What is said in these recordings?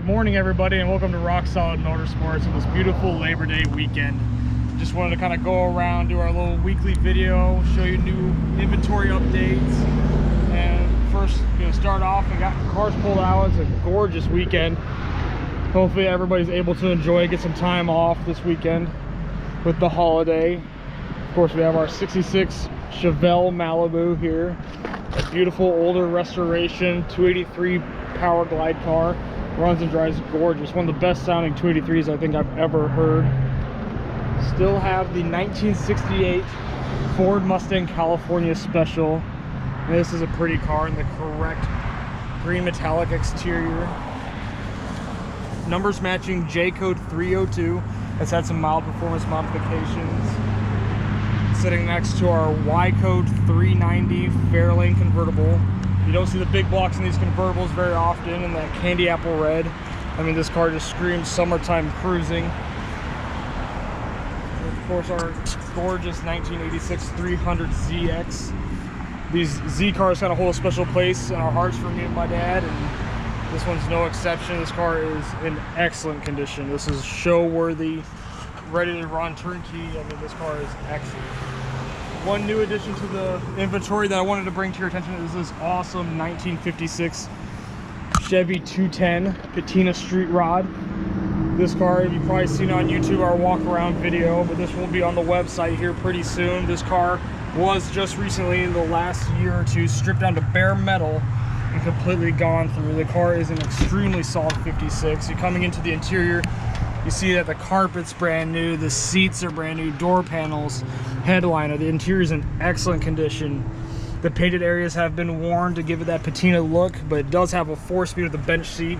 Good morning, everybody, and welcome to Rock Solid Motorsports on this beautiful Labor Day weekend. Just wanted to kind of go around, do our little weekly video, show you new inventory updates. And first, start off, we got cars pulled out. It's a gorgeous weekend. Hopefully everybody's able to enjoy, get some time off this weekend with the holiday. Of course, we have our 66 Chevelle Malibu here. A beautiful older restoration 283 power glide car. Runs and drives gorgeous. One of the best sounding 283s I think I've ever heard. Still have the 1968 Ford Mustang California Special. And this is a pretty car in the correct green metallic exterior. Numbers matching J code 302. It's had some mild performance modifications. Sitting next to our Y code 390 Fairlane convertible. You don't see the big blocks in these convertibles very often in that candy apple red. I mean, this car just screams summertime cruising. And of course, our gorgeous 1986 300ZX. These Z cars kind of hold a special place in our hearts for me and my dad, and this one's no exception. This car is in excellent condition. This is show worthy, ready to run, turnkey. I mean, this car is excellent. One new addition to the inventory that I wanted to bring to your attention is this awesome 1956 Chevy 210 Patina Street Rod. This car, you've probably seen on YouTube our walk around video, but this will be on the website here pretty soon. This car was just recently, in the last year or two, stripped down to bare metal and completely gone through. The car is an extremely solid 56. You're coming into the interior, you see that the carpet's brand new, the seats are brand new, door panels, headliner. The interior is in excellent condition. The painted areas have been worn to give it that patina look, but it does have a 4-speed with a bench seat,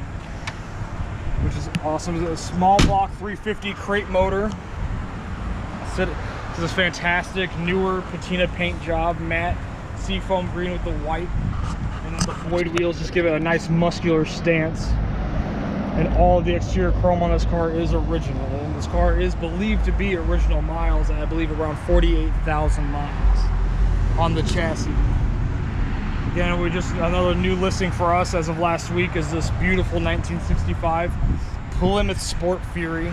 which is awesome. It's a small block 350 crate motor. This is fantastic newer patina paint job, matte seafoam green with the white, and then the void wheels just give it a nice muscular stance. And all of the exterior chrome on this car is original. And this car is believed to be original miles, I believe around 48,000 miles on the chassis. Again, we just, another new listing for us as of last week is this beautiful 1965 Plymouth Sport Fury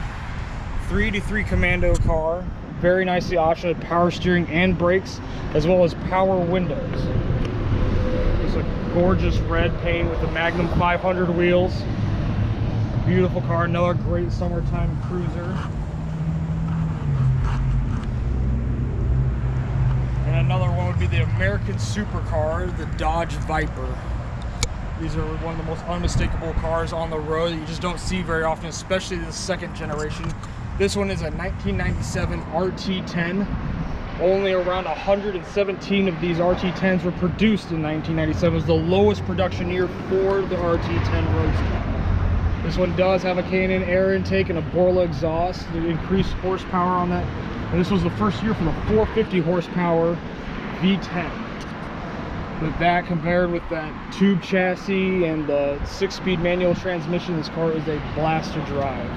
383 Commando car. Very nicely optioned, power steering and brakes, as well as power windows. It's a gorgeous red paint with the Magnum 500 wheels. Beautiful car, another great summertime cruiser. And another one would be the American supercar, the Dodge Viper. These are one of the most unmistakable cars on the road that you just don't see very often, especially the second generation. This one is a 1997 RT10. Only around 117 of these RT10s were produced in 1997. It was the lowest production year for the RT10 Roadster. This one does have a K&N air intake and a Borla exhaust to increase horsepower on that. And this was the first year for the 450 horsepower V10. With that compared with that tube chassis and the 6-speed manual transmission, this car is a blast to drive.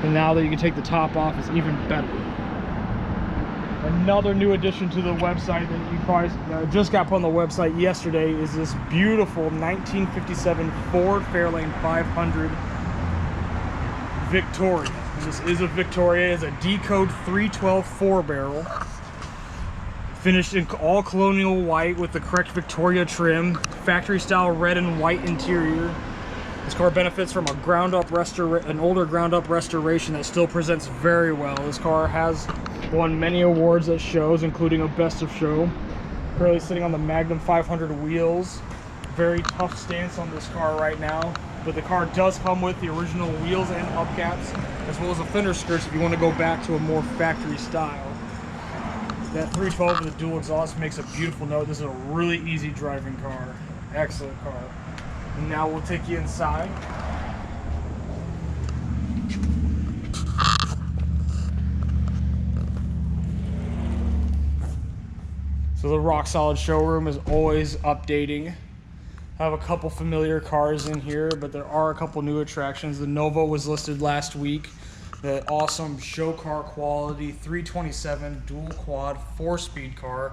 And now that you can take the top off, it's even better. Another new addition to the website that you probably just got put on the website yesterday is this beautiful 1957 Ford Fairlane 500 Victoria. And this is a Victoria. It's a D code 312 4-barrel, finished in all colonial white with the correct Victoria trim, factory style red and white interior. This car benefits from an older ground up restoration that still presents very well. This car has won many awards at shows, including a best of show. Currently sitting on the Magnum 500 wheels. Very tough stance on this car right now. But the car does come with the original wheels and hubcaps, as well as the fender skirts if you want to go back to a more factory style. That 312 with the dual exhaust makes a beautiful note. This is a really easy driving car. Excellent car. And now we'll take you inside. So the Rock Solid showroom is always updating. I have a couple familiar cars in here, but there are a couple new attractions. The Nova was listed last week. The awesome show car quality 327 dual quad 4-speed car,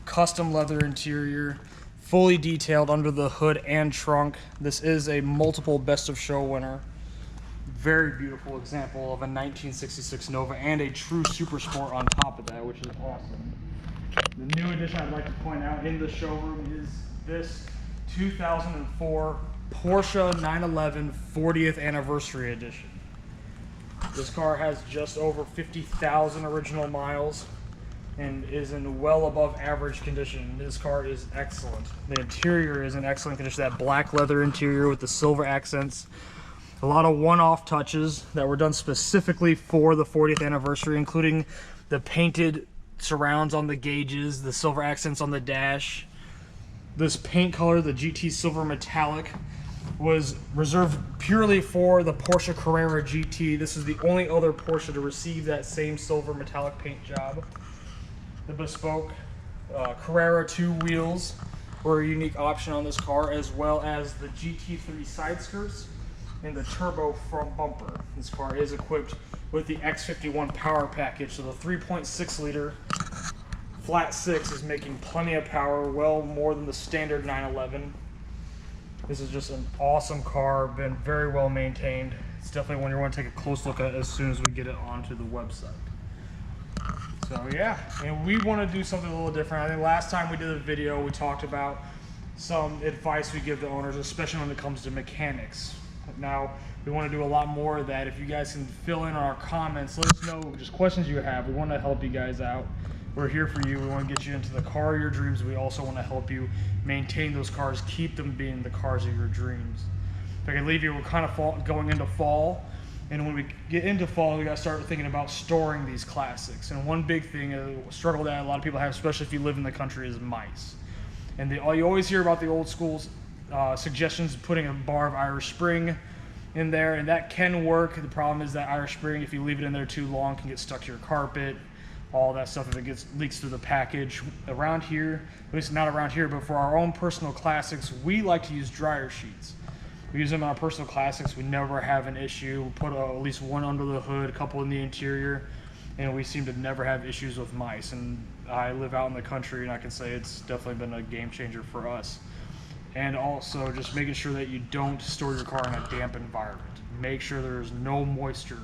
custom leather interior, fully detailed under the hood and trunk. This is a multiple best of show winner. Very beautiful example of a 1966 Nova and a true super sport on top of that, which is awesome. The new addition I'd like to point out in the showroom is this 2004 Porsche 911 40th Anniversary Edition. This car has just over 50,000 original miles and is in well above average condition. This car is excellent. The interior is in excellent condition. That black leather interior with the silver accents. A lot of one-off touches that were done specifically for the 40th anniversary, including the painted surrounds on the gauges, the silver accents on the dash. This paint color, the GT Silver Metallic, was reserved purely for the Porsche Carrera GT. This is the only other Porsche to receive that same silver metallic paint job. The bespoke Carrera 2 wheels were a unique option on this car, as well as the GT3 side skirts and the turbo front bumper. This car is equipped with the X51 power package, so the 3.6 liter flat six is making plenty of power, well more than the standard 911. This is just an awesome car, been very well maintained. It's definitely one you want to take a close look at as soon as we get it onto the website. So yeah, and we want to do something a little different. I think last time we did a video, we talked about some advice we give to owners, especially when it comes to mechanics. Now, we want to do a lot more of that. If you guys can fill in our comments, let us know just questions you have. We want to help you guys out. We're here for you. We want to get you into the car of your dreams. We also want to help you maintain those cars, keep them being the cars of your dreams. If I can leave you, we're kind of going into fall. And when we get into fall, we got to start thinking about storing these classics. And one big thing, a struggle that a lot of people have, especially if you live in the country, is mice. And you always hear about the old school's suggestions of putting a bar of Irish Spring in there, and that can work. The problem is that Irish Spring, if you leave it in there too long, can get stuck to your carpet, all that stuff if it leaks through the package. Around here, at least not around here, but for our own personal classics, we like to use dryer sheets. We use them on our personal classics. We never have an issue. We put at least one under the hood, a couple in the interior, and we seem to never have issues with mice. And I live out in the country, and I can say it's definitely been a game changer for us. And also just making sure that you don't store your car in a damp environment. Make sure there's no moisture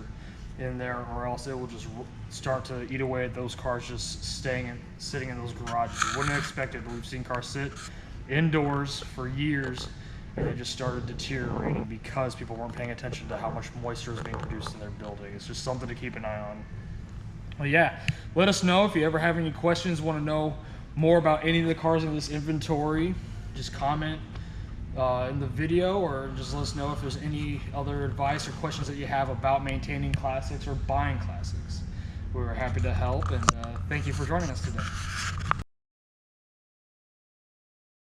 in there, or else it will just start to eat away at those cars just sitting in those garages. You wouldn't expect it, but we've seen cars sit indoors for years and they just started deteriorating because people weren't paying attention to how much moisture is being produced in their building. It's just something to keep an eye on. Well, yeah, let us know if you ever have any questions, want to know more about any of the cars in this inventory. Just comment in the video, or just let us know if there's any other advice or questions that you have about maintaining classics or buying classics. We're happy to help, and thank you for joining us today.